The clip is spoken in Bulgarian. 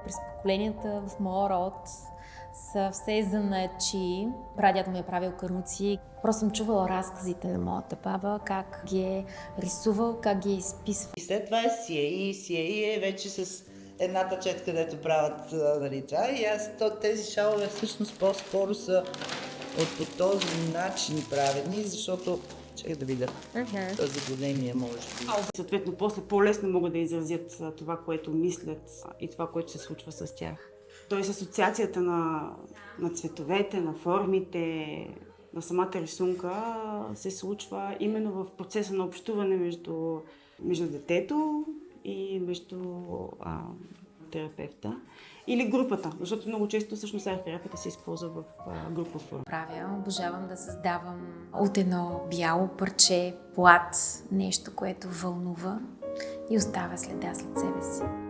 През поколенията в моя род са все занаятчии. Прадядо ми е правил каруци. Просто съм чувала разказите на моята баба, как ги е рисувал, как ги е изписвал. И след това е сие и е вече с едната чет, където правят нали, това. И тези шалове всъщност по-скоро са по този начин правени, защото чакай да видя. Този големия може би. Съответно, после по-лесно могат да изразят това, което мислят и това, което се случва с тях. Тоест, асоциацията на цветовете, на формите, на самата рисунка се случва именно в процеса на общуване между детето и между терапевта или групата, защото много често всъщност арт-терапията се използва в група форма. Обожавам да създавам от едно бяло парче, плат, нещо, което вълнува и оставя следа след себе си.